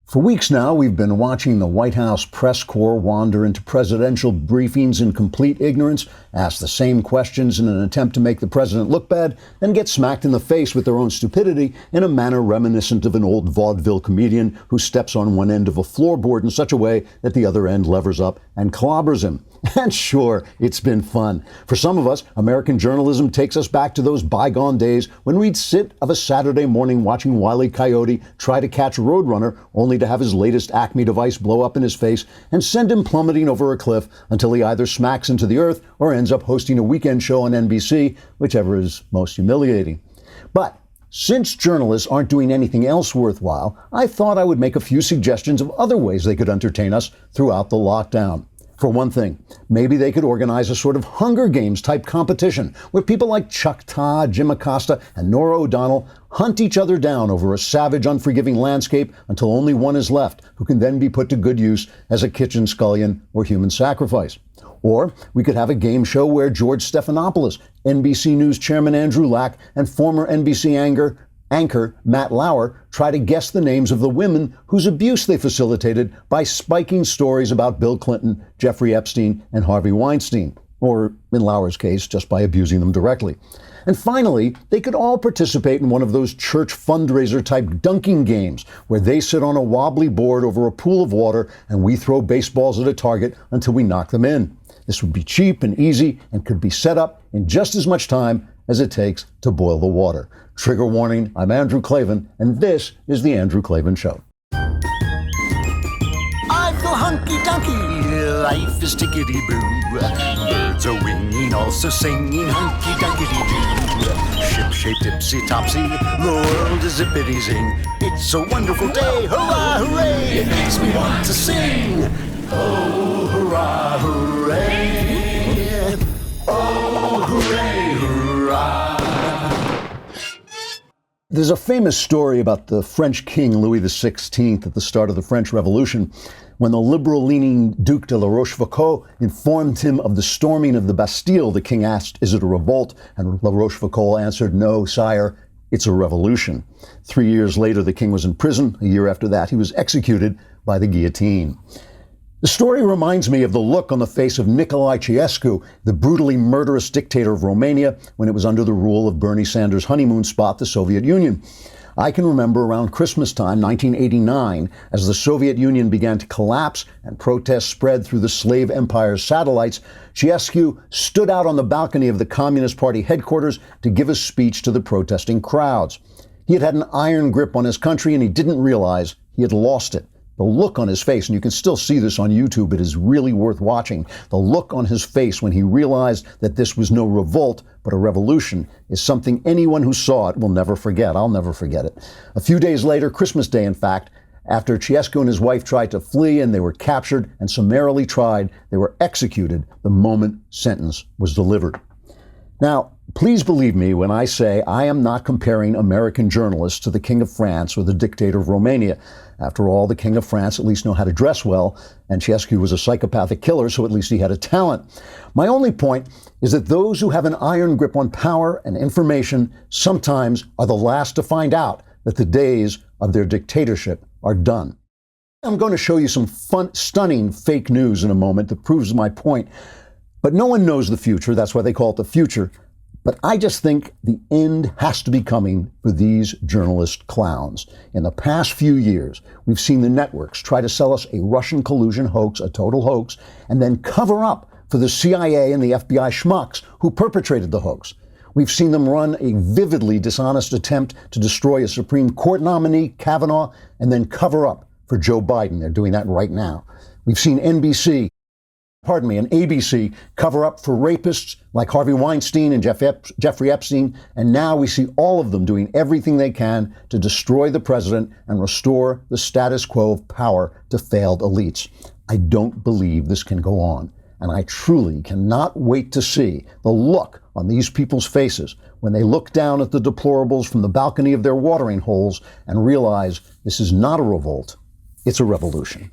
For weeks now, we've been watching the White House press corps wander into presidential briefings in complete ignorance, ask the same questions in an attempt to make the president look bad, then get smacked in the face with their own stupidity in a manner reminiscent of an old vaudeville comedian who steps on one end of a floorboard in such a way that the other end levers up and clobbers him. And sure, it's been fun. For some of us, American journalism takes us back to those bygone days when we'd sit of a Saturday morning watching Wile E. Coyote try to catch a roadrunner, only to have his latest Acme device blow up in his face and send him plummeting over a cliff until he either smacks into the earth or ends up hosting a weekend show on NBC, whichever is most humiliating. But since journalists aren't doing anything else worthwhile, I thought I would make a few suggestions of other ways they could entertain us throughout the lockdown. For one thing, maybe they could organize a sort of Hunger Games type competition where people like Chuck Todd, Jim Acosta, and Norah O'Donnell hunt each other down over a savage, unforgiving landscape until only one is left, who can then be put to good use as a kitchen scullion or human sacrifice. Or we could have a game show where George Stephanopoulos, NBC News chairman Andrew Lack, and former NBC anchor Matt Lauer try to guess the names of the women whose abuse they facilitated by spiking stories about Bill Clinton, Jeffrey Epstein, and Harvey Weinstein, or in Lauer's case, just by abusing them directly. And finally, they could all participate in one of those church fundraiser type dunking games where they sit on a wobbly board over a pool of water and we throw baseballs at a target until we knock them in. This would be cheap and easy and could be set up in just as much time as it takes to boil the water. Trigger warning, I'm Andrew Klavan, and this is The Andrew Klavan Show. I feel hunky-dunky, life is tickety-boo. Birds are winging, also singing hunky-dunky-doo. Ship-shaped, tipsy-topsy, the world is zippity-zing. It's a wonderful day, hurrah, hooray! It makes me want to sing. Oh, hurrah, hooray! Oh, hooray, hurrah! There's a famous story about the French king Louis XVI at the start of the French Revolution, when the liberal-leaning Duc de la Rochefoucauld informed him of the storming of the Bastille. The king asked, "Is it a revolt?" And La Rochefoucauld answered, "No, sire, it's a revolution." 3 years later, the king was in prison. A year after that, he was executed by the guillotine. The story reminds me of the look on the face of Nicolae Ceausescu, the brutally murderous dictator of Romania, when it was under the rule of Bernie Sanders' honeymoon spot, the Soviet Union. I can remember around Christmas time, 1989, as the Soviet Union began to collapse and protests spread through the slave empire's satellites, Ceausescu stood out on the balcony of the Communist Party headquarters to give a speech to the protesting crowds. He had had an iron grip on his country and he didn't realize he had lost it. The look on his face, and you can still see this on YouTube, it is really worth watching. The look on his face when he realized that this was no revolt, but a revolution, is something anyone who saw it will never forget. I'll never forget it. A few days later, Christmas Day, in fact, after Ceausescu and his wife tried to flee and they were captured and summarily tried, they were executed the moment sentence was delivered. Now, please believe me when I say I am not comparing American journalists to the King of France or the dictator of Romania. After all, the King of France at least knew how to dress well, and Ceausescu was a psychopathic killer, so at least he had a talent. My only point is that those who have an iron grip on power and information sometimes are the last to find out that the days of their dictatorship are done. I'm going to show you some stunning fake news in a moment that proves my point. But no one knows the future. That's why they call it the future. But I just think the end has to be coming for these journalist clowns. In the past few years, we've seen the networks try to sell us a Russian collusion hoax, a total hoax, and then cover up for the CIA and the FBI schmucks who perpetrated the hoax. We've seen them run a vividly dishonest attempt to destroy a Supreme Court nominee, Kavanaugh, and then cover up for Joe Biden. They're doing that right now. We've seen NBC, and ABC cover up for rapists like Harvey Weinstein and Jeffrey Epstein, and now we see all of them doing everything they can to destroy the president and restore the status quo of power to failed elites. I don't believe this can go on, and I truly cannot wait to see the look on these people's faces when they look down at the deplorables from the balcony of their watering holes and realize this is not a revolt, it's a revolution.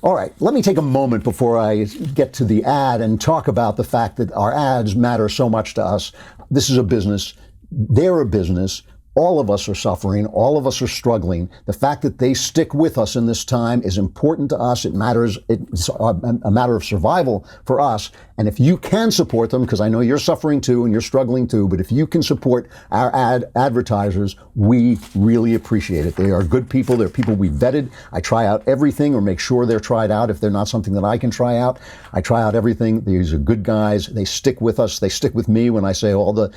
All right, let me take a moment before I get to the ad and talk about the fact that our ads matter so much to us. This is a business. They're a business. All of us are suffering. All of us are struggling. The fact that they stick with us in this time is important to us. It matters. It's a matter of survival for us. And if you can support them, because I know you're suffering too and you're struggling too, but if you can support our advertisers, we really appreciate it. They are good people. They're people we vetted. I try out everything or make sure they're tried out. If they're not something that I can try out, I try out everything. These are good guys. They stick with us. They stick with me when I say all the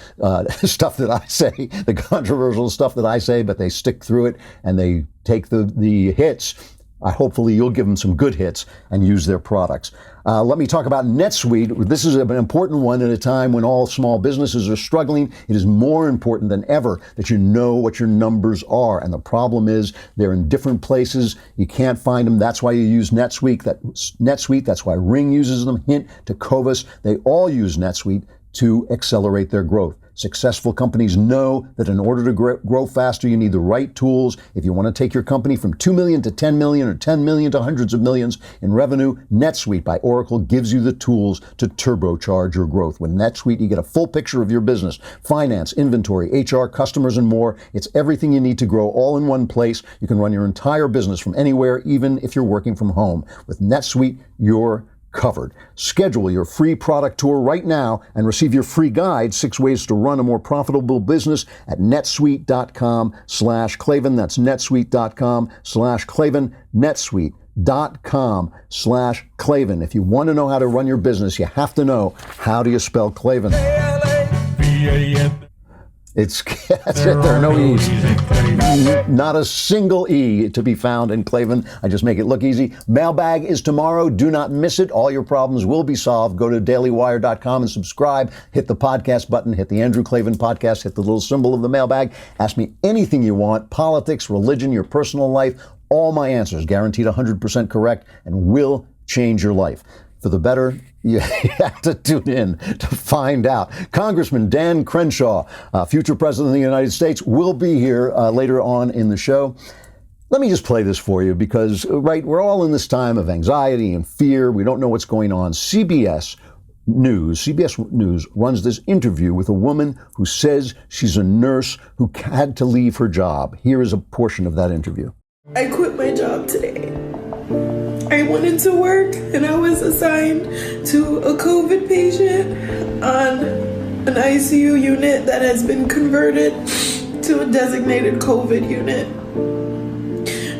stuff that I say, the controversial stuff that I say, but they stick through it and they take the hits. Hopefully you'll give them some good hits and use their products. Let me talk about NetSuite. This is an important one at a time when all small businesses are struggling. It is more important than ever that you know what your numbers are. And the problem is they're in different places. You can't find them. That's why you use NetSuite. That's why Ring uses them. Hint to Covis. They all use NetSuite to accelerate their growth. Successful companies know that in order to grow faster, you need the right tools. If you want to take your company from 2 million to 10 million or 10 million to hundreds of millions in revenue, NetSuite by Oracle gives you the tools to turbocharge your growth. With NetSuite, you get a full picture of your business, finance, inventory, HR, customers, and more. It's everything you need to grow all in one place. You can run your entire business from anywhere, even if you're working from home. With NetSuite, you're covered. Schedule your free product tour right now and receive your free guide, 6 ways to run a more profitable business at netsuite.com/Klavan. That's netsuite.com/Klavan. netsuite.com/Klavan. If you want to know how to run your business, you have to know how do you spell Klavan. That's it. There are no E's. Not a single E to be found in Klavan. I just make it look easy. Mailbag is tomorrow. Do not miss it. All your problems will be solved. Go to dailywire.com and subscribe. Hit the podcast button. Hit the Andrew Klavan podcast. Hit the little symbol of the mailbag. Ask me anything you want. Politics, religion, your personal life. All my answers guaranteed 100% correct and will change your life. For the better, you have to tune in to find out. Congressman Dan Crenshaw, future president of the United States, will be here later on in the show. Let me just play this for you because, right, we're all in this time of anxiety and fear. We don't know what's going on. CBS News runs this interview with a woman who says she's a nurse who had to leave her job. Here is a portion of that interview. I quit my job today. I went into work and I was assigned to a COVID patient on an ICU unit that has been converted to a designated COVID unit.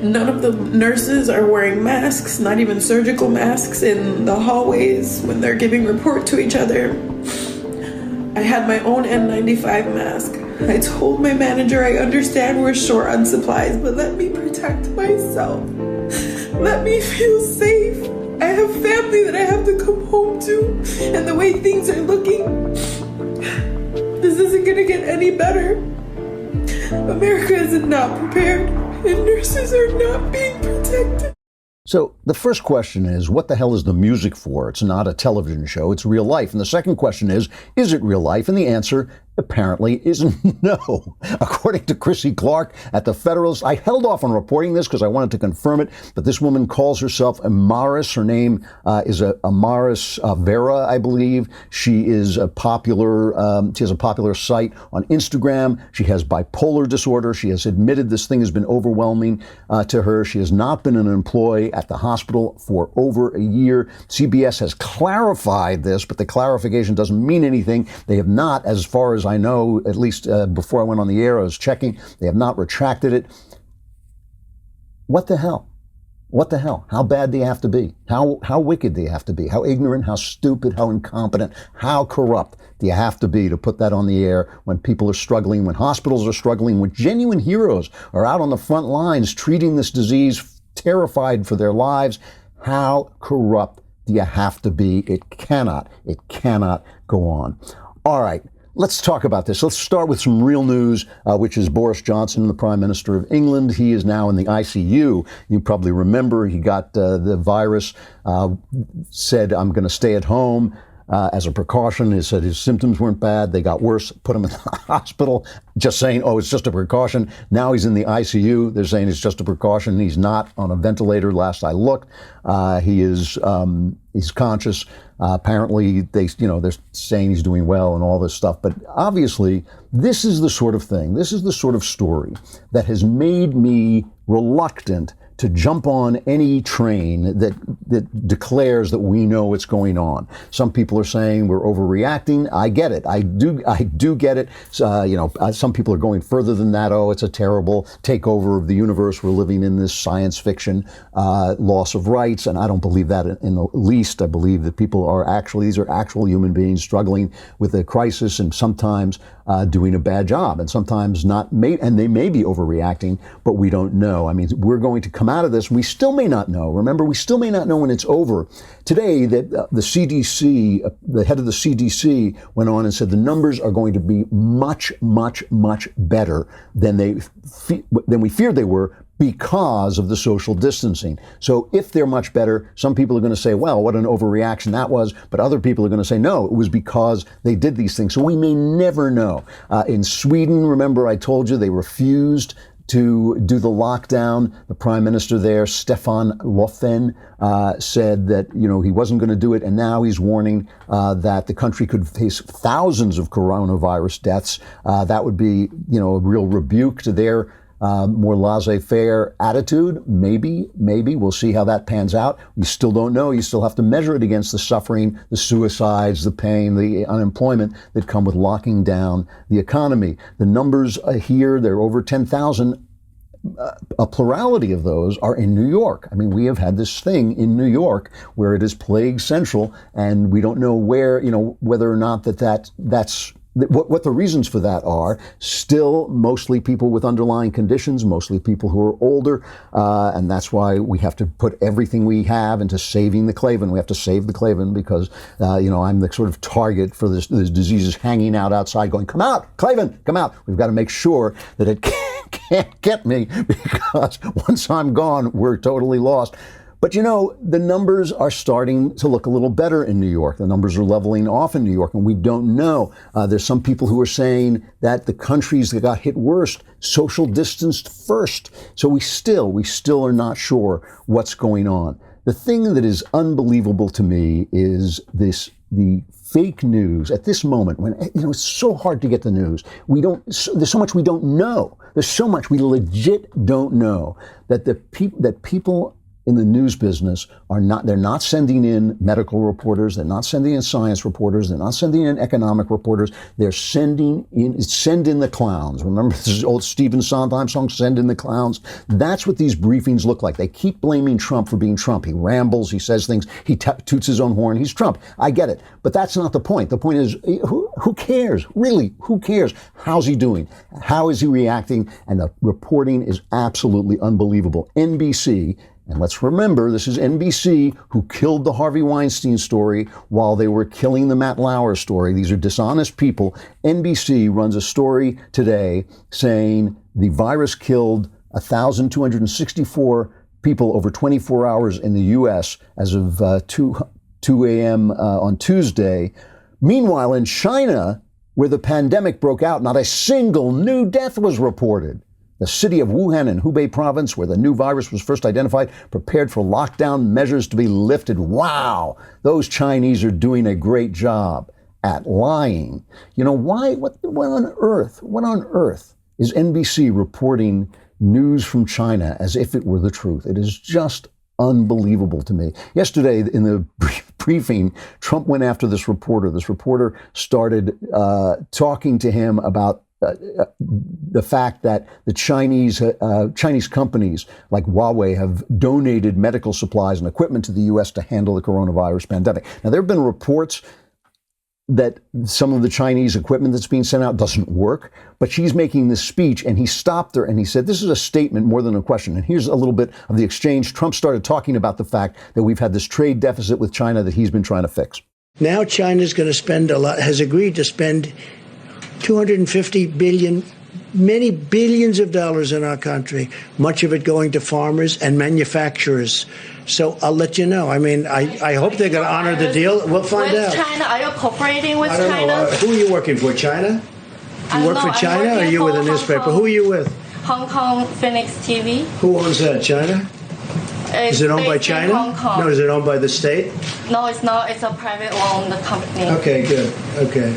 None of the nurses are wearing masks, not even surgical masks in the hallways when they're giving report to each other. I had my own N95 mask. I told my manager I understand we're short on supplies, but let me protect myself. Let me feel safe. I have family that I have to come home to, and the way things are looking, this isn't gonna get any better. America is not prepared, and nurses are not being protected. So the first question is, what the hell is the music for? It's not a television show, it's real life. And the second question is it real life? And the answer apparently is no. According to Chrissy Clark at the Federalist, I held off on reporting this because I wanted to confirm it, but this woman calls herself Amaris. Her name is Amaris Vera, I believe. She is a popular, she has a popular site on Instagram. She has bipolar disorder. She has admitted this thing has been overwhelming to her. She has not been an employee at the hospital for over a year. CBS has clarified this, but the clarification doesn't mean anything. They have not, as far as I know, at least before I went on the air, I was checking, they have not retracted it. What the hell? What the hell? How bad do you have to be? How wicked do you have to be? How ignorant, how stupid, how incompetent, how corrupt do you have to be to put that on the air when people are struggling, when hospitals are struggling, when genuine heroes are out on the front lines treating this disease, terrified for their lives? How corrupt do you have to be? It cannot go on. All right. Let's talk about this. Let's start with some real news, which is Boris Johnson, the Prime Minister of England. He is now in the ICU. You probably remember he got the virus, said, I'm going to stay at home. as a precaution. He said his symptoms weren't bad. They got worse, put him in the hospital, just saying, oh, it's just a precaution. Now he's in the ICU. They're saying it's just a precaution. He's not on a ventilator. Last I looked, he's conscious. Apparently, they're saying he's doing well and all this stuff. But obviously, this is the sort of thing, this is the sort of story that has made me reluctant to jump on any train that declares that we know what's going on. Some people are saying we're overreacting. I get it. I do get it. Some people are going further than that. Oh, it's a terrible takeover of the universe. We're living in this science fiction loss of rights, and I don't believe that in the least. I believe that people are these are actual human beings struggling with a crisis and sometimes doing a bad job, and sometimes not. And they may be overreacting, but we don't know. I mean, we're going to come out of this. We still may not know. Remember, we still may not know when it's over. Today, the CDC, the head of the CDC, went on and said the numbers are going to be much, much, much better than we feared they were, because of the social distancing. So if they're much better, some people are going to say, well, what an overreaction that was. But other people are going to say, no, it was because they did these things. So we may never know. In Sweden, remember I told you they refused to do the lockdown. The prime minister there, Stefan Löfven, said that, he wasn't going to do it. And now he's warning that the country could face thousands of coronavirus deaths. That would be, a real rebuke to their more laissez-faire attitude. Maybe. We'll see how that pans out. We still don't know. You still have to measure it against the suffering, the suicides, the pain, the unemployment that come with locking down the economy. The numbers here, they're over 10,000. A plurality of those are in New York. I mean, we have had this thing in New York where it is plague central, and we don't know where, whether or not that's what the reasons for that are. Still mostly people with underlying conditions, mostly people who are older, and that's why we have to put everything we have into saving the Klavan. We have to save the Klavan because, I'm the sort of target for this disease is hanging out outside going, come out, Klavan, come out. We've got to make sure that it can't get me, because once I'm gone, we're totally lost. But the numbers are starting to look a little better in New York. The numbers are leveling off in New York, and we don't know. There's some people who are saying that the countries that got hit worst social distanced first. So we still are not sure what's going on. The thing that is unbelievable to me is the fake news at this moment when, it's so hard to get the news. There's so much we don't know. There's so much we legit don't know that people in the news business they're not sending in medical reporters, they're not sending in science reporters, they're not sending in economic reporters, they're send in the clowns. Remember this old Stephen Sondheim song, Send in the Clowns? That's what these briefings look like. They keep blaming Trump for being Trump. He rambles, he says things, he toots his own horn, he's Trump. I get it. But that's not the point. The point is, who cares? Really, who cares? How's he doing? How is he reacting? And the reporting is absolutely unbelievable. NBC, and let's remember, this is NBC who killed the Harvey Weinstein story while they were killing the Matt Lauer story. These are dishonest people. NBC runs a story today saying the virus killed 1,264 people over 24 hours in the U.S. as of 2 a.m. On Tuesday. Meanwhile, in China, where the pandemic broke out, not a single new death was reported. The city of Wuhan in Hubei province, where the new virus was first identified, prepared for lockdown measures to be lifted. Wow, those Chinese are doing a great job at lying. Why? What on earth is NBC reporting news from China as if it were the truth? It is just unbelievable to me. Yesterday, in the briefing, Trump went after this reporter. This reporter started talking to him about the fact that the Chinese companies like Huawei have donated medical supplies and equipment to the U.S. to handle the coronavirus pandemic. Now, there have been reports that some of the Chinese equipment that's being sent out doesn't work, but she's making this speech, and he stopped her and he said, this is a statement more than a question. And here's a little bit of the exchange. Trump started talking about the fact that we've had this trade deficit with China that he's been trying to fix. Now China's going to spend has agreed to spend $250 billion many billions of dollars in our country, much of it going to farmers and manufacturers. So I'll let you know. I mean, I hope they're going to honor the deal. We'll find out. China, are you cooperating with I don't China? know. Who are you working for, China? You work for China, or are you with a newspaper? Who are you with? Hong Kong Phoenix TV. Who owns that, China? Is it owned by China? Hong Kong. No, is it owned by the state? No, it's not. It's a private-owned company. Okay, good. Okay.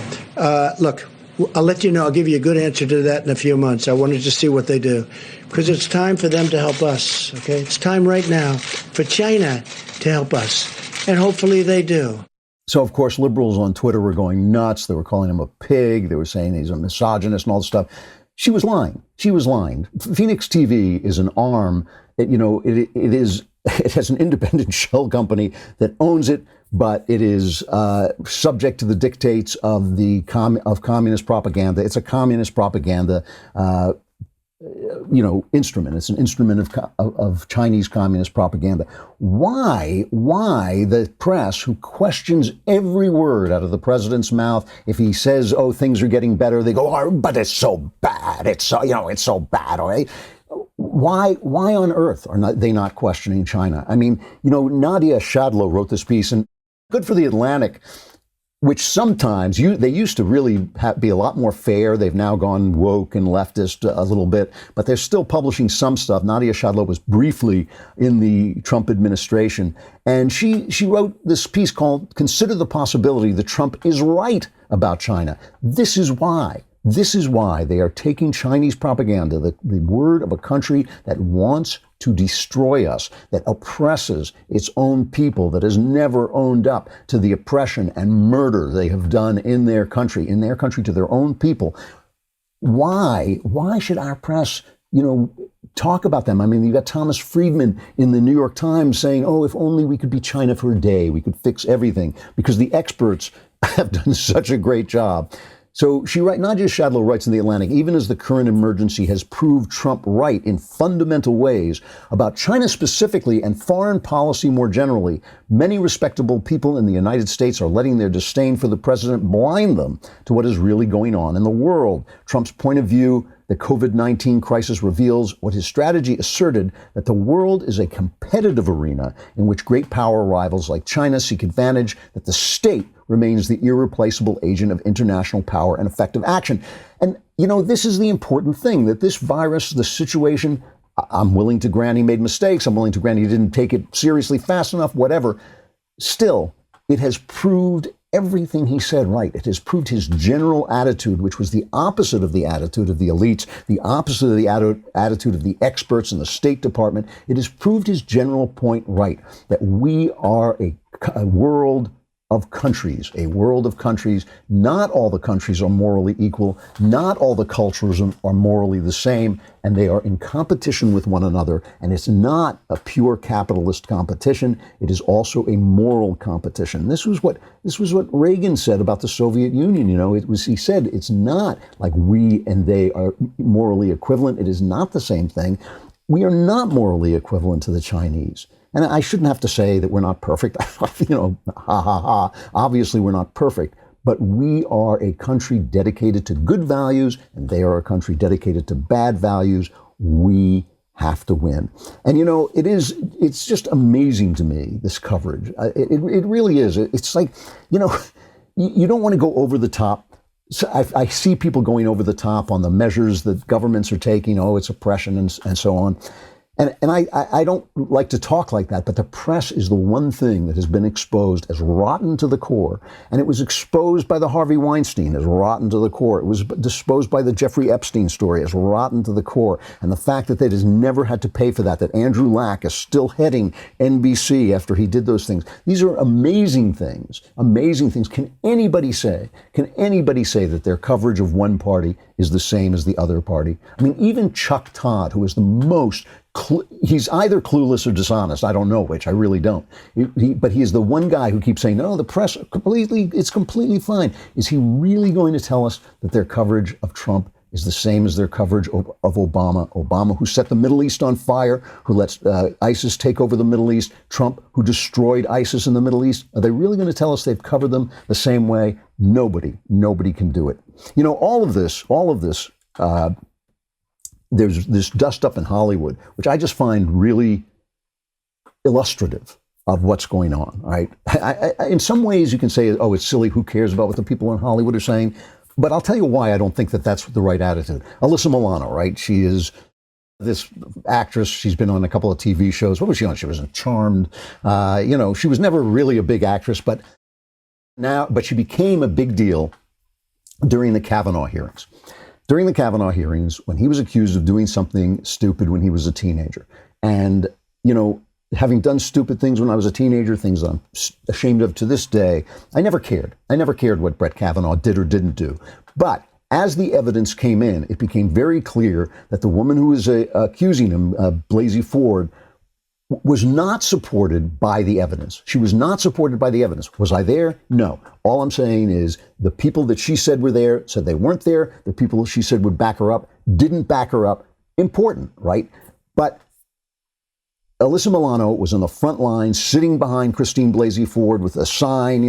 Look, I'll let you know. I'll give you a good answer to that in a few months. I wanted to see what they do. Because it's time for them to help us, okay? It's time right now for China to help us. And hopefully they do. So, of course, liberals on Twitter were going nuts. They were calling him a pig. They were saying he's a misogynist and all this stuff. She was lying. She was lying. Phoenix TV is an arm. It has an independent shell company that owns it, but it is subject to the dictates of communist propaganda. It's a communist propaganda instrument. It's an instrument of Chinese communist propaganda. Why the press, who questions every word out of the president's mouth, if he says, oh, things are getting better, they go, oh, but it's so bad. It's so bad. All right. Why on earth are they not questioning China? I mean, Nadia Shadlow wrote this piece, and good for the Atlantic, which sometimes they used to really be a lot more fair. They've now gone woke and leftist a little bit, but they're still publishing some stuff. Nadia Shadlow was briefly in the Trump administration, and she wrote this piece called "Consider the Possibility that Trump is Right About China." This is why they are taking Chinese propaganda, the word of a country that wants to destroy us, that oppresses its own people, that has never owned up to the oppression and murder they have done in their country to their own people. Why should our press, talk about them? I mean, you've got Thomas Friedman in the New York Times saying, oh, if only we could be China for a day, we could fix everything, because the experts have done such a great job. So Nadia Shadlow writes in The Atlantic, even as the current emergency has proved Trump right in fundamental ways about China specifically and foreign policy more generally, many respectable people in the United States are letting their disdain for the president blind them to what is really going on in the world. Trump's point of view, the COVID-19 crisis, reveals what his strategy asserted, that the world is a competitive arena in which great power rivals like China seek advantage, that the state remains the irreplaceable agent of international power and effective action. And, this is the important thing, that this virus, the situation, I'm willing to grant he made mistakes. I'm willing to grant he didn't take it seriously fast enough, whatever. Still, it has proved everything he said right. It has proved his general attitude, which was the opposite of the attitude of the elites, the opposite of the attitude of the experts in the State Department. It has proved his general point right, that we are a world of countries. Not all the countries are morally equal. Not all the cultures are morally the same, and they are in competition with one another. And it's not a pure capitalist competition. It is also a moral competition. This was what Reagan said about the Soviet Union. He said it's not like we and they are morally equivalent. It is not the same thing. We are not morally equivalent to the Chinese. And I shouldn't have to say that we're not perfect. Obviously, we're not perfect. But we are a country dedicated to good values, and they are a country dedicated to bad values. We have to win. And, it's just amazing to me, this coverage. It really is. It's like, you don't want to go over the top. So I see people going over the top on the measures that governments are taking. Oh, it's oppression and so on. And I don't like to talk like that, but the press is the one thing that has been exposed as rotten to the core. And it was exposed by the Harvey Weinstein as rotten to the core. It was exposed by the Jeffrey Epstein story as rotten to the core. And the fact that has never had to pay for that Andrew Lack is still heading NBC after he did those things. These are amazing things, amazing things. Can anybody say that their coverage of one party is the same as the other party? I mean, even Chuck Todd, who is the most he's either clueless or dishonest. I don't know which. I really don't. But he is the one guy who keeps saying, no, the press it's completely fine. Is he really going to tell us that their coverage of Trump is the same as their coverage of Obama? Obama, who set the Middle East on fire, who lets ISIS take over the Middle East. Trump, who destroyed ISIS in the Middle East. Are they really going to tell us they've covered them the same way? Nobody can do it. All of this there's this dust up in Hollywood, which I just find really illustrative of what's going on, right? In some ways you can say, oh, it's silly, who cares about what the people in Hollywood are saying? But I'll tell you why I don't think that that's the right attitude. Alyssa Milano, right? She is this actress. She's been on a couple of TV shows. What was she on? She was in Charmed. She was never really a big actress, but she became a big deal during the Kavanaugh hearings. During the Kavanaugh hearings, when he was accused of doing something stupid when he was a teenager. And, having done stupid things when I was a teenager, things I'm ashamed of to this day, I never cared. I never cared what Brett Kavanaugh did or didn't do. But as the evidence came in, it became very clear that the woman who was accusing him, Blasey Ford, was not supported by the evidence. She was not supported by the evidence. Was I there? No. All I'm saying is the people that she said were there said they weren't there. The people she said would back her up didn't back her up. Important, right? But Alyssa Milano was on the front line, sitting behind Christine Blasey Ford with a sign,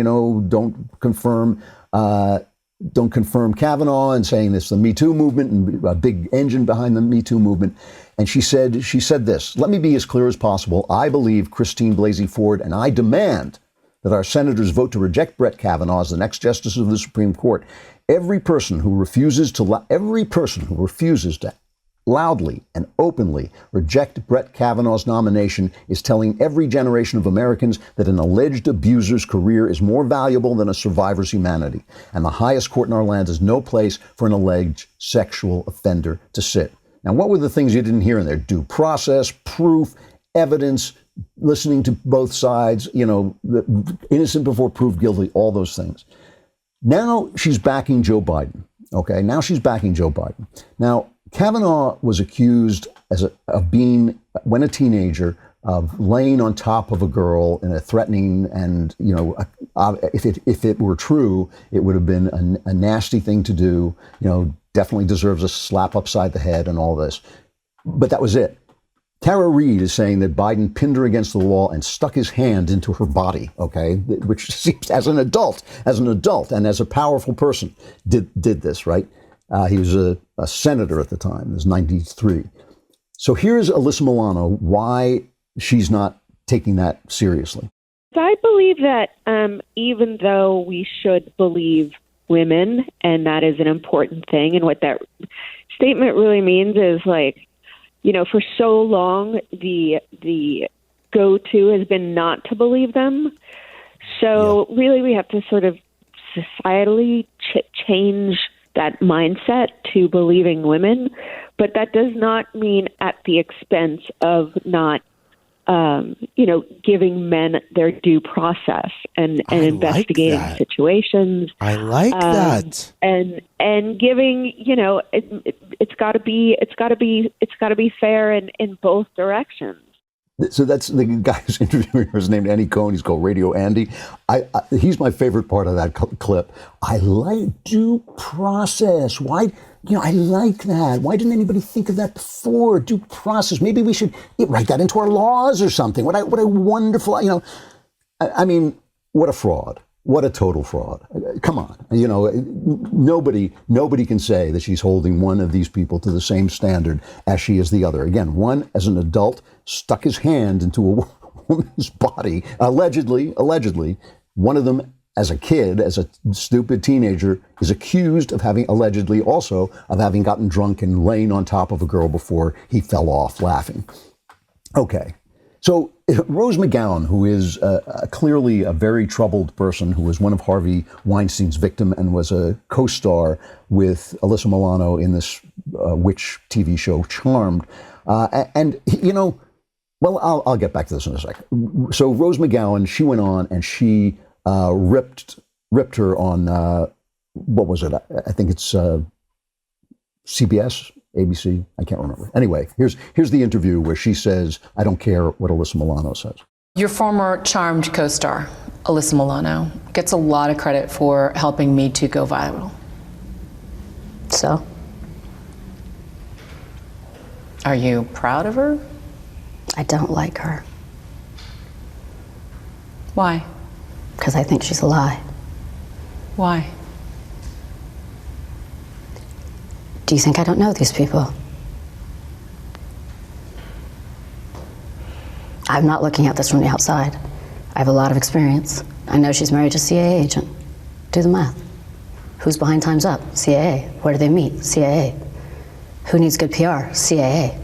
don't confirm Kavanaugh, and saying this, the Me Too movement, and a big engine behind the Me Too movement. And she said this, let me be as clear as possible. I believe Christine Blasey Ford, and I demand that our senators vote to reject Brett Kavanaugh as the next justice of the Supreme Court. Every person who refuses to loudly and openly reject Brett Kavanaugh's nomination is telling every generation of Americans that an alleged abuser's career is more valuable than a survivor's humanity. And the highest court in our land is no place for an alleged sexual offender to sit. Now, what were the things you didn't hear in there? Due process, proof, evidence, listening to both sides, innocent before proved guilty, all those things. Now she's backing Joe Biden. Okay, now she's backing Joe Biden. Now, Kavanaugh was accused of being, when a teenager, of laying on top of a girl in a threatening and, if it were true, it would have been a nasty thing to do, definitely deserves a slap upside the head and all this. But that was it. Tara Reid is saying that Biden pinned her against the wall and stuck his hand into her body, okay, which seems, as an adult and as a powerful person, did this, right? He was a senator at the time. He was 93. So here's Alyssa Milano, why she's not taking that seriously. I believe that even though we should believe women, and that is an important thing, and what that statement really means is, for so long, the go-to has been not to believe them. So really we have to sort of societally change that mindset to believing women, but that does not mean at the expense of not, giving men their due process and investigating situations. I like that. And giving, it's got to be fair in both directions. So that's the guy who's interviewing her is named Andy Cohen. He's called Radio Andy. He's my favorite part of that clip. I like due process. Why? I like that. Why didn't anybody think of that before? Due process. Maybe we should write that into our laws or something. What a wonderful, I mean, what a fraud. What a total fraud. Come on. Nobody can say that she's holding one of these people to the same standard as she is the other. Again, one, as an adult, stuck his hand into a woman's body, allegedly. One of them, as a kid, as a stupid teenager, is accused of having gotten drunk and laying on top of a girl before he fell off laughing. Okay. So Rose McGowan, who is clearly a very troubled person, who was one of Harvey Weinstein's victims and was a co-star with Alyssa Milano in this witch TV show Charmed. I'll get back to this in a second. So Rose McGowan, she went on and she ripped her on, what was it? I think it's CBS, ABC, I can't remember. Anyway, here's the interview where she says, I don't care what Alyssa Milano says. Your former Charmed co-star, Alyssa Milano, gets a lot of credit for helping Me Too go viral. So? Are you proud of her? I don't like her. Why? Because I think she's a lie. Why? Do you think I don't know these people? I'm not looking at this from the outside. I have a lot of experience. I know she's married to a CIA agent. Do the math. Who's behind Time's Up? CIA. Where do they meet? CIA. Who needs good PR? CIA.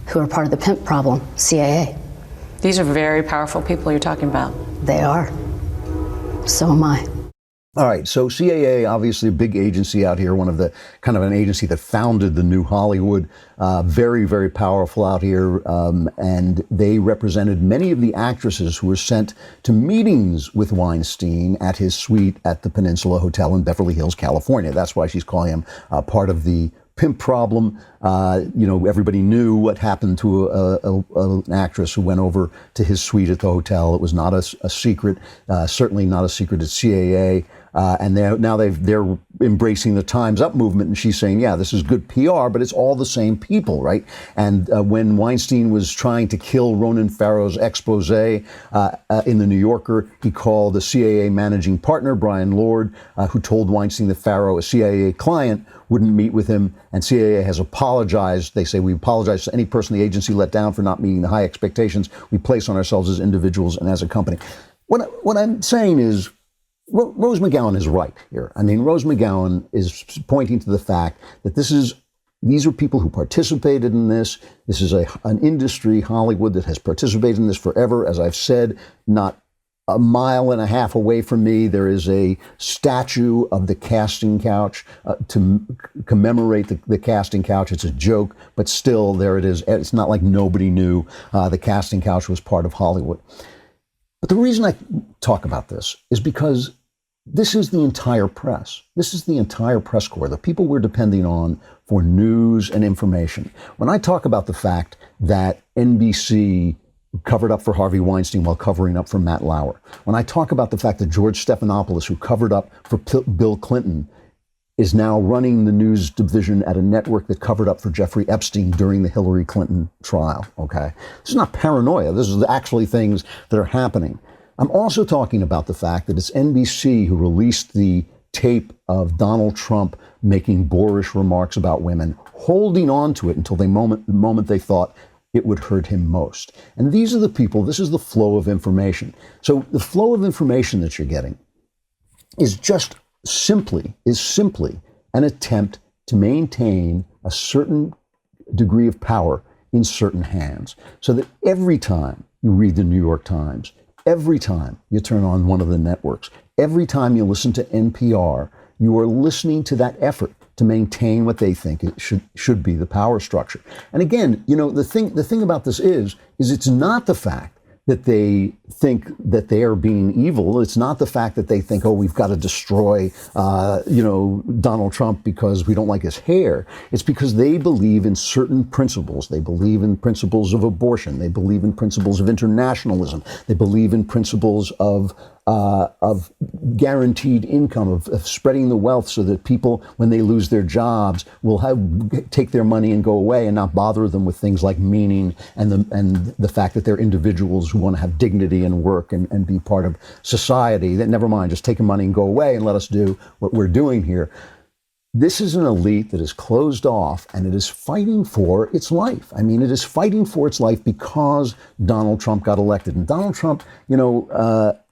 Who are part of the pimp problem? CIA. These are very powerful people you're talking about. They are. So am I. All right, so CAA, obviously a big agency out here, one of the kind of an agency that founded the new Hollywood, very, very powerful out here, and they represented many of the actresses who were sent to meetings with Weinstein at his suite at the Peninsula Hotel in Beverly Hills, California. That's why she's calling him part of the pimp problem. Everybody knew what happened to an actress who went over to his suite at the hotel. It was not a secret, certainly not a secret at CAA. And they're embracing the Time's Up movement, and she's saying, yeah, this is good PR, but it's all the same people, right? And when Weinstein was trying to kill Ronan Farrow's expose in the New Yorker, he called the CAA managing partner, Brian Lord, who told Weinstein that Farrow, a CIA client, wouldn't meet with him, and CAA has apologized. They say, we apologize to any person the agency let down for not meeting the high expectations we place on ourselves as individuals and as a company. What I'm saying is, Rose McGowan is right here. I mean, Rose McGowan is pointing to the fact that these are people who participated in this. This is an industry, Hollywood, that has participated in this forever. As I've said, not a mile and a half away from me, there is a statue of the casting couch to commemorate the casting couch. It's a joke, but still, there it is. It's not like nobody knew the casting couch was part of Hollywood. But the reason I talk about this is because this is the entire press. This is the entire press corps, the people we're depending on for news and information. When I talk about the fact that NBC covered up for Harvey Weinstein while covering up for Matt Lauer, when I talk about the fact that George Stephanopoulos, who covered up for Bill Clinton, is now running the news division at a network that covered up for Jeffrey Epstein during the Hillary Clinton trial, okay? This is not paranoia. This is actually things that are happening. I'm also talking about the fact that it's NBC who released the tape of Donald Trump making boorish remarks about women, holding on to it until the moment they thought it would hurt him most. And these are the people, this is the flow of information. So the flow of information that you're getting is simply an attempt to maintain a certain degree of power in certain hands. So that every time you read the New York Times, every time you turn on one of the networks, every time you listen to NPR, you are listening to that effort to maintain what they think it should be the power structure. And again, the thing about this is it's not the fact that they think that they are being evil. It's not the fact that they think, oh, we've got to destroy, Donald Trump because we don't like his hair. It's because they believe in certain principles. They believe in principles of abortion. They believe in principles of internationalism. They believe in principles of guaranteed income, of spreading the wealth so that people, when they lose their jobs, will take their money and go away and not bother them with things like meaning and the fact that they're individuals who want to have dignity and work and be part of society. That never mind, just take your money and go away and let us do what we're doing here. This is an elite that is closed off, and it is fighting for its life. I mean, it is fighting for its life because Donald Trump got elected. And Donald Trump,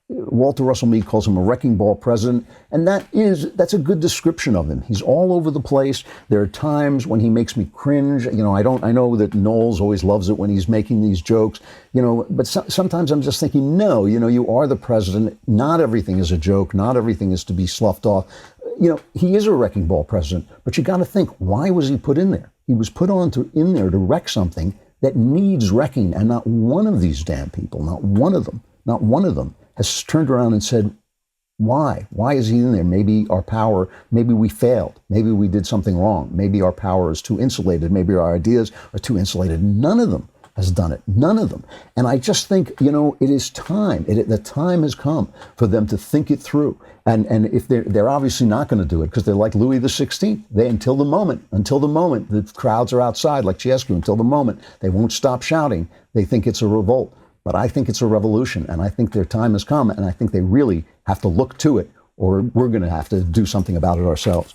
Walter Russell Mead calls him a wrecking ball president, and that's a good description of him. He's all over the place. There are times when he makes me cringe. I know that Knowles always loves it when he's making these jokes, but sometimes I'm just thinking, no, you are the president. Not everything is a joke. Not everything is to be sloughed off. He is a wrecking ball president, but you got to think, why was he put in there? He was put in there to wreck something that needs wrecking, and not one of these damn people, not one of them has turned around and said, why? Why is he in there? Maybe our power, maybe we failed. Maybe we did something wrong. Maybe our power is too insulated. Maybe our ideas are too insulated. None of them has done it. None of them. And I just think, it is time. The time has come for them to think it through. And if they're obviously not going to do it because they're like Louis XVI. Until the moment the crowds are outside like Chescu, until the moment they won't stop shouting, they think it's a revolt. But I think it's a revolution, and I think their time has come, and I think they really have to look to it, or we're going to have to do something about it ourselves.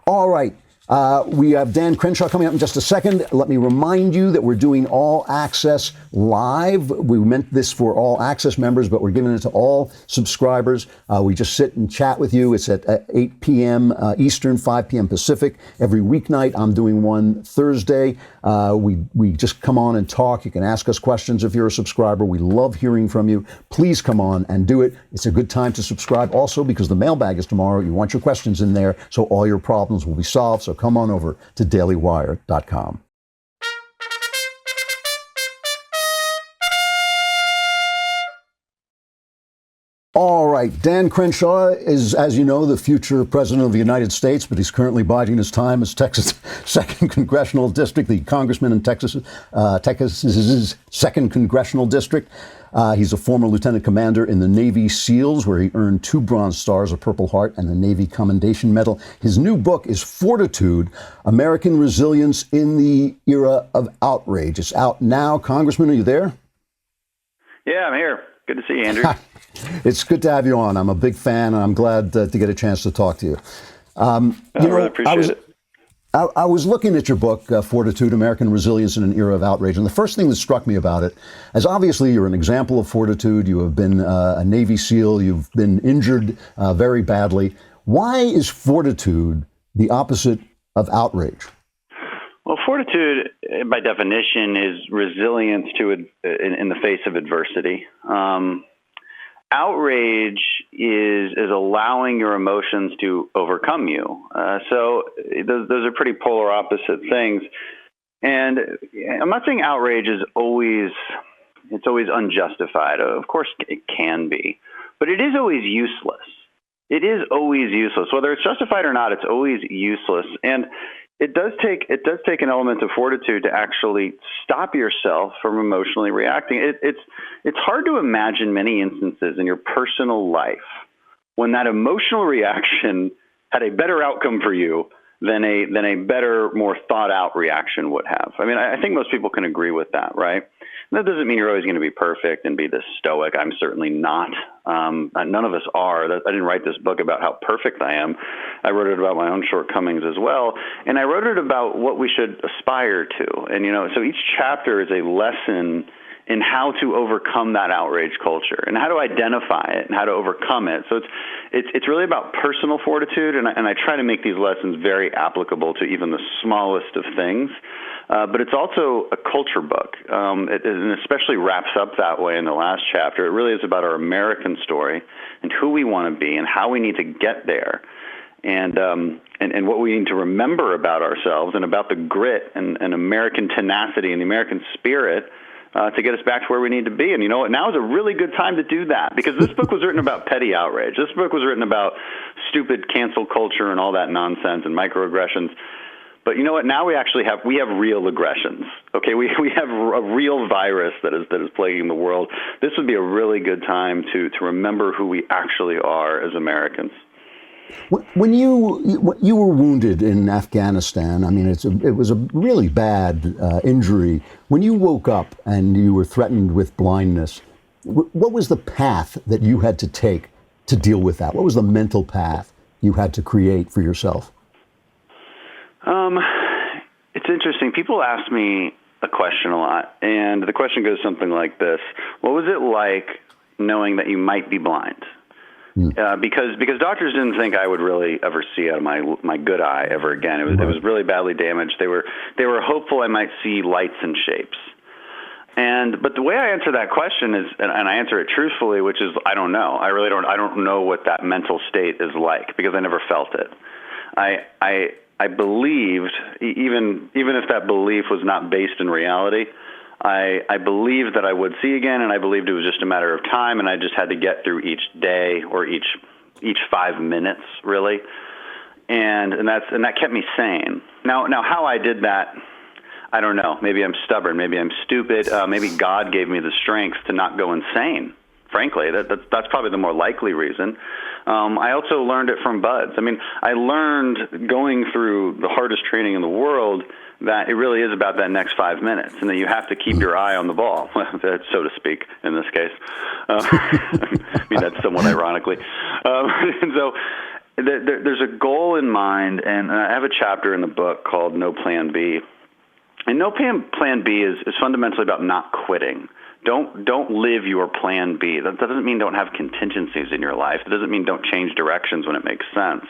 All right, We have Dan Crenshaw coming up in just a second. Let me remind you that we're doing All Access live. We meant this for All Access members, but we're giving it to all subscribers. We just sit and chat with you. It's at 8 p.m. Eastern, 5 p.m. Pacific every weeknight. I'm doing one Thursday. We just come on and talk. You can ask us questions if you're a subscriber. We love hearing from you. Please come on and do it. It's a good time to subscribe also because the mailbag is tomorrow. You want your questions in there so all your problems will be solved. So come on over to dailywire.com. All right. Dan Crenshaw is, as you know, the future president of the United States, but he's currently biding his time as Texas' 2nd Congressional District, the congressman in Texas's 2nd Congressional District. He's a former lieutenant commander in the Navy SEALs, where he earned 2 Bronze Stars, a Purple Heart, and the Navy Commendation Medal. His new book is Fortitude, American Resilience in the Era of Outrage. It's out now. Congressman, are you there? Yeah, I'm here. Good to see you, Andrew. It's good to have you on. I'm a big fan, and I'm glad to get a chance to talk to you. I really appreciate it. I was looking at your book, Fortitude, American Resilience in an Era of Outrage, and the first thing that struck me about it is obviously you're an example of fortitude. You have been a Navy SEAL. You've been injured very badly. Why is fortitude the opposite of outrage? Well, fortitude, by definition, is resilience in the face of adversity. Outrage is allowing your emotions to overcome you. So those are pretty polar opposite things. And I'm not saying outrage is always unjustified. Of course, it can be, but it is always useless. It is always useless, whether it's justified or not. It's always useless, and it does take an element of fortitude to actually stop yourself from emotionally reacting. It's hard to imagine many instances in your personal life when that emotional reaction had a better outcome for you than a better, more thought out reaction would have. I mean, I think most people can agree with that, right? And that doesn't mean you're always going to be perfect and be this stoic. I'm certainly not. None of us are. I didn't write this book about how perfect I am. I wrote it about my own shortcomings as well. And I wrote it about what we should aspire to. And, so each chapter is a lesson in how to overcome that outrage culture and how to identify it and how to overcome it. So it's really about personal fortitude, and I try to make these lessons very applicable to even the smallest of things. But it's also a culture book, and especially wraps up that way in the last chapter. It really is about our American story and who we want to be and how we need to get there, and what we need to remember about ourselves and about the grit and American tenacity and the American spirit to get us back to where we need to be. And you know what? Now is a really good time to do that, because this book was written about petty outrage. This book was written about stupid cancel culture and all that nonsense and microaggressions. But you know what? Now we have real aggressions. Okay, we have a real virus that is plaguing the world. This would be a really good time to remember who we actually are as Americans. When you were wounded in Afghanistan, I mean, it was a really bad injury. When you woke up and you were threatened with blindness, what was the path that you had to take to deal with that? What was the mental path you had to create for yourself? It's interesting. People ask me a question a lot, and the question goes something like this: what was it like knowing that you might be blind? Because doctors didn't think I would really ever see out of my good eye ever again. It was really badly damaged. They were hopeful I might see lights and shapes. But the way I answer that question is, and I answer it truthfully, which is I don't know. I don't know what that mental state is like, because I never felt it. I believed, even if that belief was not based in reality, I believed that I would see again, and I believed it was just a matter of time, and I just had to get through each day or each 5 minutes, really, and that kept me sane. Now how I did that, I don't know. Maybe I'm stubborn. Maybe I'm stupid. Maybe God gave me the strength to not go insane. Frankly, that's probably the more likely reason. I also learned it from buds. I mean, I learned going through the hardest training in the world that it really is about that next 5 minutes, and that you have to keep your eye on the ball, so to speak, in this case. I mean, that's somewhat ironically. And so there's a goal in mind, and I have a chapter in the book called No Plan B. And No Plan B is fundamentally about not quitting. Don't live your plan B. That doesn't mean don't have contingencies in your life. It doesn't mean don't change directions when it makes sense.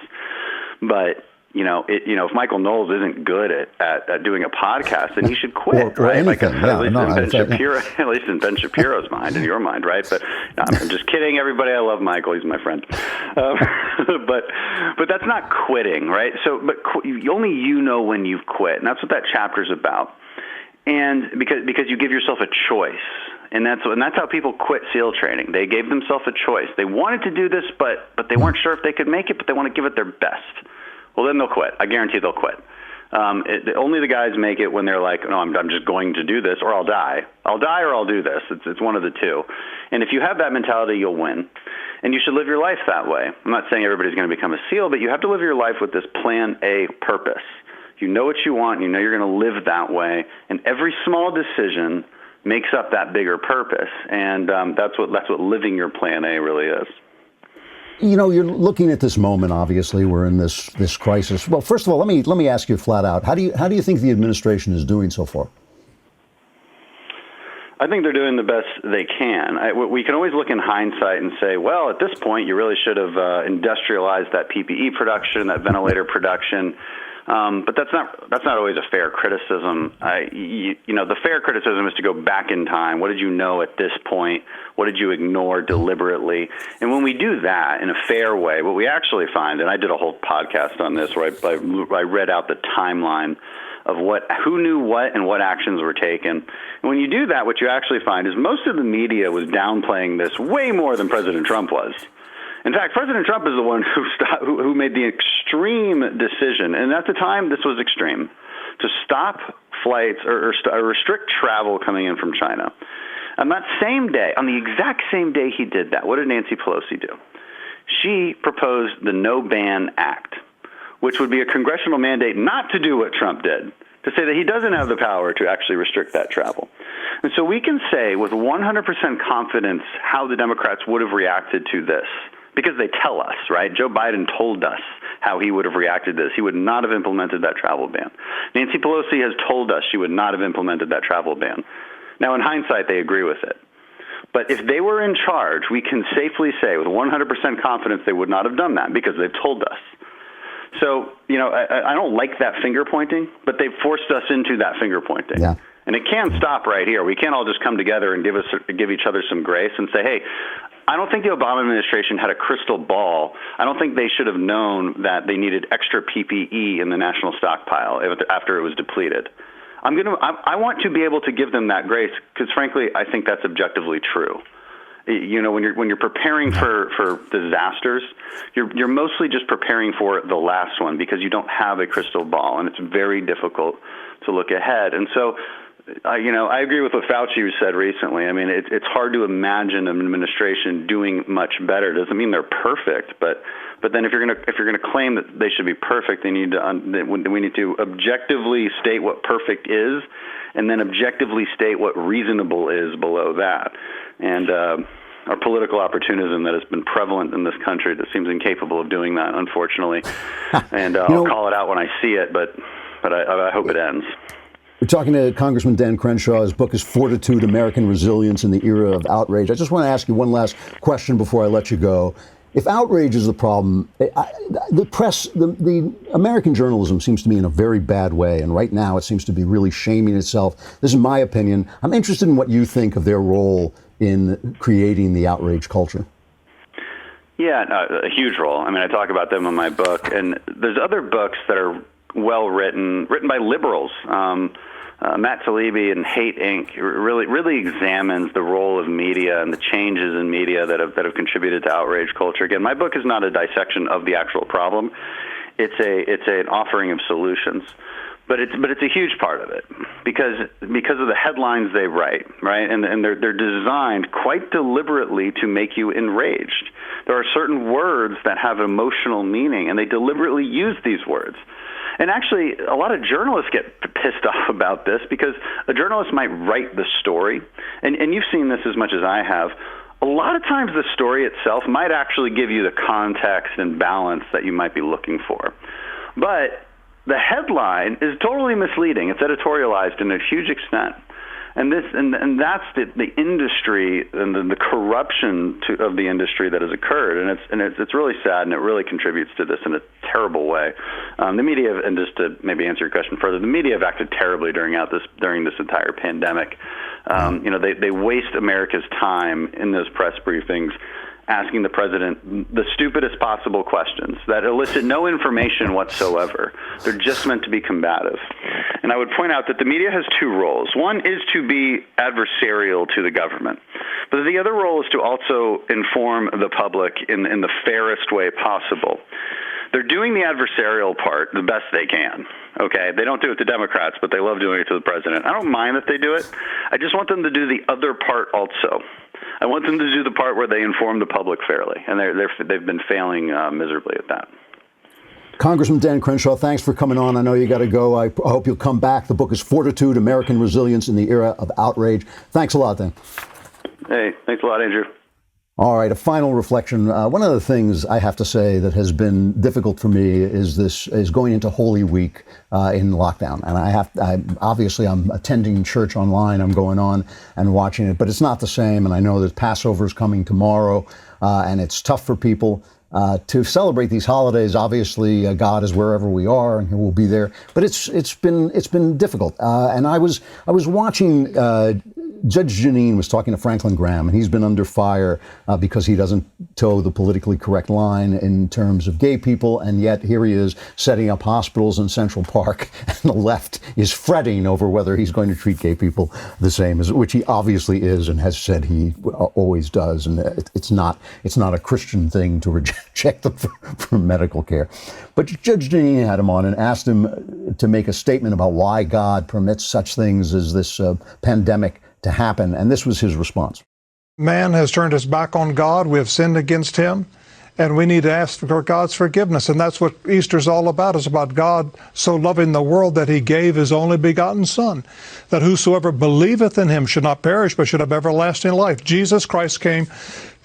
But if Michael Knowles isn't good at doing a podcast, then he should quit, or right? anything. At least in Ben Shapiro's mind, in your mind, right? But I'm just kidding, everybody. I love Michael; he's my friend. But that's not quitting, right? So, only you know when you've quit, and that's what that chapter's about. And because you give yourself a choice. And that's how people quit SEAL training. They gave themselves a choice. They wanted to do this, but they weren't sure if they could make it, but they want to give it their best. Well, then they'll quit. I guarantee they'll quit. Only the guys make it when they're like, no, I'm just going to do this, or I'll die. I'll die or I'll do this. It's one of the two. And if you have that mentality, you'll win. And you should live your life that way. I'm not saying everybody's going to become a SEAL, but you have to live your life with this plan A purpose. You know what you want. You know you're going to live that way. And every small decision makes up that bigger purpose, and that's what living your plan A really is. You're looking at this moment. Obviously, we're in this crisis. Well, first of all, let me ask you flat out: how do you think the administration is doing so far? I think they're doing the best they can. We can always look in hindsight and say, well, at this point, you really should have industrialized that PPE production, that ventilator production. But that's not always a fair criticism. The fair criticism is to go back in time. What did you know at this point? What did you ignore deliberately? And when we do that in a fair way, what we actually find, and I did a whole podcast on this where I read out the timeline of who knew what and what actions were taken. And when you do that, what you actually find is most of the media was downplaying this way more than President Trump was. In fact, President Trump is the one who made the extreme decision, and at the time this was extreme, to stop flights or restrict travel coming in from China. On that same day, on the exact same day he did that, what did Nancy Pelosi do? She proposed the No Ban Act, which would be a congressional mandate not to do what Trump did, to say that he doesn't have the power to actually restrict that travel. And so we can say with 100% confidence how the Democrats would have reacted to this. Because they tell us, right? Joe Biden told us how he would have reacted to this. He would not have implemented that travel ban. Nancy Pelosi has told us she would not have implemented that travel ban. Now, in hindsight, they agree with it. But if they were in charge, we can safely say with 100% confidence they would not have done that because they've told us. So, I don't like that finger pointing, but they've forced us into that finger pointing. Yeah. And it can't stop right here. We can't all just come together and give each other some grace and say, hey, I don't think the Obama administration had a crystal ball. I don't think they should have known that they needed extra PPE in the national stockpile after it was depleted. I want to be able to give them that grace because, frankly, I think that's objectively true. When you're preparing for disasters, you're mostly just preparing for the last one because you don't have a crystal ball, and it's very difficult to look ahead. And so, I agree with what Fauci said recently. I mean, it's hard to imagine an administration doing much better. It doesn't mean they're perfect, but then if you're gonna claim that they should be perfect, we need to objectively state what perfect is, and then objectively state what reasonable is below that. And our political opportunism that has been prevalent in this country that seems incapable of doing that, unfortunately. And I'll call it out when I see it, but I hope it ends. We're talking to Congressman Dan Crenshaw. His book is Fortitude, American Resilience in the Era of Outrage. I just want to ask you one last question before I let you go. If outrage is the problem, the press, the American journalism seems to be in a very bad way. And right now it seems to be really shaming itself. This is my opinion. I'm interested in what you think of their role in creating the outrage culture. Yeah, a huge role. I mean, I talk about them in my book. And there's other books that are well written by liberals. Matt Taibbi and Hate Inc. really examines the role of media and the changes in media that have contributed to outrage culture. Again, my book is not a dissection of the actual problem. It's an offering of solutions. But it's a huge part of it because of the headlines they write, right? And they're designed quite deliberately to make you enraged. There are certain words that have emotional meaning, and they deliberately use these words. And actually, a lot of journalists get pissed off about this because a journalist might write the story, and you've seen this as much as I have. a lot of times the story itself might actually give you the context and balance that you might be looking for. But the headline is totally misleading. It's editorialized in a huge extent. And that's the industry and the corruption of the industry that has occurred, and it's really sad, and it really contributes to this in a terrible way. The media, and just to maybe answer your question further, the media have acted terribly during this entire pandemic. They waste America's time in those press briefings, asking the president the stupidest possible questions that elicit no information whatsoever. They're just meant to be combative. And I would point out that the media has two roles. One is to be adversarial to the government, but the other role is to also inform the public in the fairest way possible. They're doing the adversarial part the best they can, okay? They don't do it to Democrats, but they love doing it to the president. I don't mind that they do it. I just want them to do the other part also. I want them to do the part where they inform the public fairly, and they've been failing miserably at that. Congressman Dan Crenshaw, thanks for coming on. I know you got to go. I hope you'll come back. The book is Fortitude, American Resilience in the Era of Outrage. Thanks a lot, Dan. Hey, thanks a lot, Andrew. All right, a final reflection. One of the things I have to say that has been difficult for me is going into Holy Week in lockdown. And I'm attending church online. I'm going on and watching it, but it's not the same. And I know that Passover is coming tomorrow, and it's tough for people to celebrate these holidays. Obviously, God is wherever we are, and He will be there. But it's been difficult. And I was watching. Judge Jeanine was talking to Franklin Graham, and he's been under fire because he doesn't toe the politically correct line in terms of gay people, and yet here he is setting up hospitals in Central Park, and the left is fretting over whether he's going to treat gay people the same, as which he obviously is and has said he always does, and it's not a Christian thing to reject them for medical care. But Judge Jeanine had him on and asked him to make a statement about why God permits such things as this pandemic to happen, and this was his response. Man has turned his back on God. We have sinned against Him, and we need to ask for God's forgiveness. And that's what Easter's all about. It's about God so loving the world that He gave His only begotten Son, that whosoever believeth in Him should not perish, but should have everlasting life. Jesus Christ came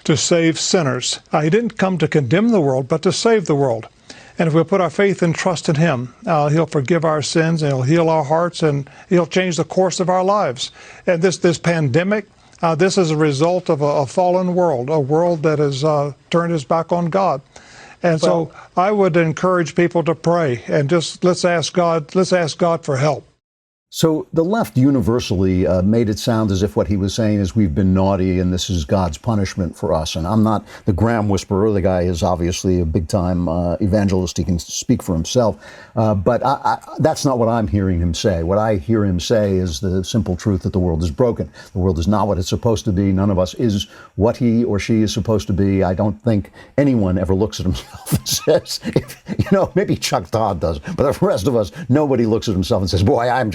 to save sinners. He didn't come to condemn the world, but to save the world. And if we put our faith and trust in Him, He'll forgive our sins, and He'll heal our hearts, and He'll change the course of our lives. And this pandemic, this is a result of a fallen world, a world that has turned its back on God. And so I would encourage people to pray and just let's ask God for help. So the left universally made it sound as if what he was saying is we've been naughty and this is God's punishment for us. And I'm not the Graham whisperer. The guy is obviously a big-time evangelist. He can speak for himself. But that's not what I'm hearing him say. What I hear him say is the simple truth that the world is broken. The world is not what it's supposed to be. None of us is what he or she is supposed to be. I don't think anyone ever looks at himself and says, maybe Chuck Todd does, but the rest of us, nobody looks at himself and says, boy, I am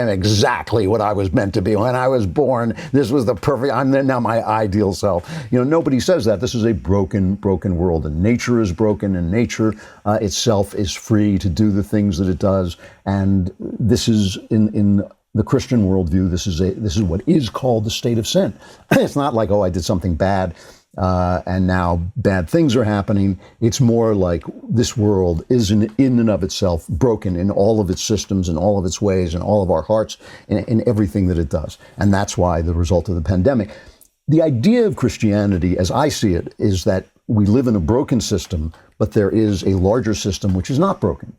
exactly what I was meant to be when I was born. This was the perfect, I'm now my ideal self. Nobody says that. This is a broken world, and nature is broken, and nature itself is free to do the things that it does. And this is in the Christian worldview, this is what is called the state of sin. It's not like, I did something bad, and now bad things are happening. It's more like this world is in and of itself broken in all of its systems, in all of its ways, in all of our hearts, in everything that it does. And that's why the result of the pandemic. The idea of Christianity, as I see it, is that we live in a broken system, but there is a larger system which is not broken.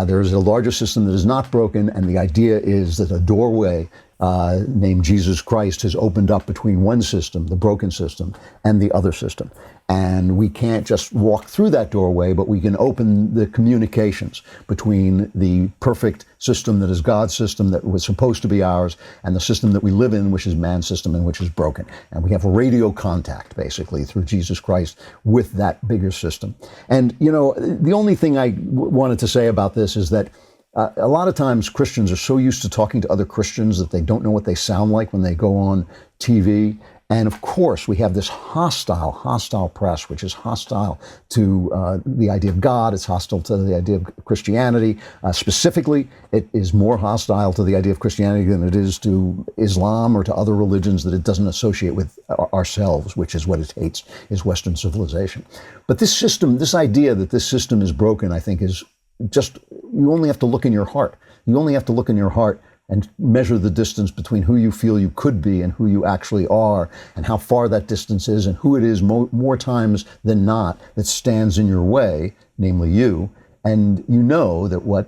There is a larger system that is not broken, and the idea is that a doorway named Jesus Christ has opened up between one system, the broken system, and the other system. And we can't just walk through that doorway, but we can open the communications between the perfect system that is God's system that was supposed to be ours, and the system that we live in, which is man's system and which is broken. And we have radio contact, basically, through Jesus Christ with that bigger system. And, the only thing I wanted to say about this is that a lot of times Christians are so used to talking to other Christians that they don't know what they sound like when they go on TV. And of course, we have this hostile press, which is hostile to the idea of God. It's hostile to the idea of Christianity. Specifically, it is more hostile to the idea of Christianity than it is to Islam or to other religions that it doesn't associate with ourselves, which is what it hates, is Western civilization. But this system, this idea that this system is broken, I think is just, you only have to look in your heart. You only have to look in your heart and measure the distance between who you feel you could be and who you actually are, and how far that distance is, and who it is more times than not that stands in your way, namely you. And you know that what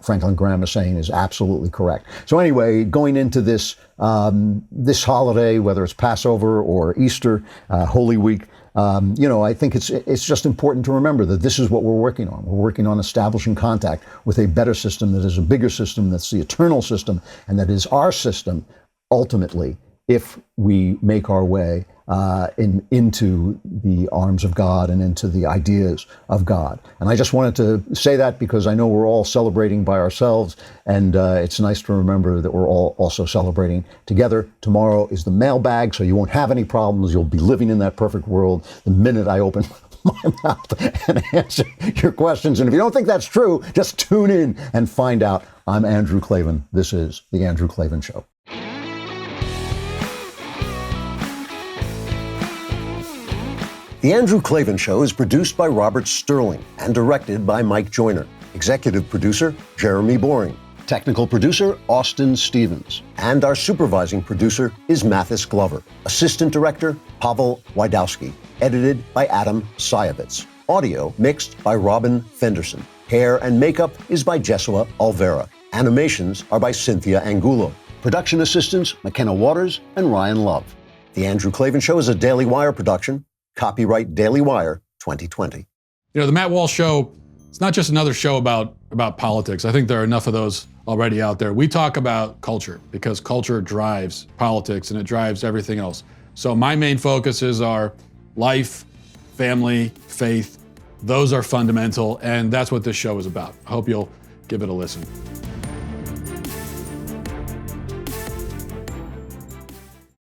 Franklin Graham is saying is absolutely correct. So anyway, going into this this holiday, whether it's Passover or Easter, Holy Week, I think it's just important to remember that this is what we're working on. We're working on establishing contact with a better system that is a bigger system, that's the eternal system, and that is our system, ultimately, if we make our way into the arms of God and into the ideas of God. And I just wanted to say that because I know we're all celebrating by ourselves, and it's nice to remember that we're all also celebrating together. Tomorrow is the mailbag, so you won't have any problems. You'll be living in that perfect world the minute I open my mouth and answer your questions. And if you don't think that's true, just tune in and find out. I'm Andrew Klavan. This is The Andrew Klavan Show. The Andrew Klavan Show is produced by Robert Sterling and directed by Mike Joyner. Executive producer, Jeremy Boring. Technical producer, Austin Stevens. And our supervising producer is Mathis Glover. Assistant director, Pavel Wydowski. Edited by Adam Sayevitz. Audio mixed by Robin Fenderson. Hair and makeup is by Jesua Alvera. Animations are by Cynthia Angulo. Production assistants, McKenna Waters and Ryan Love. The Andrew Klavan Show is a Daily Wire production. Copyright Daily Wire 2020. The Matt Walsh Show, it's not just another show about politics. I think there are enough of those already out there. We talk about culture because culture drives politics and it drives everything else. So my main focuses are life, family, faith. Those are fundamental, and that's what this show is about. I hope you'll give it a listen.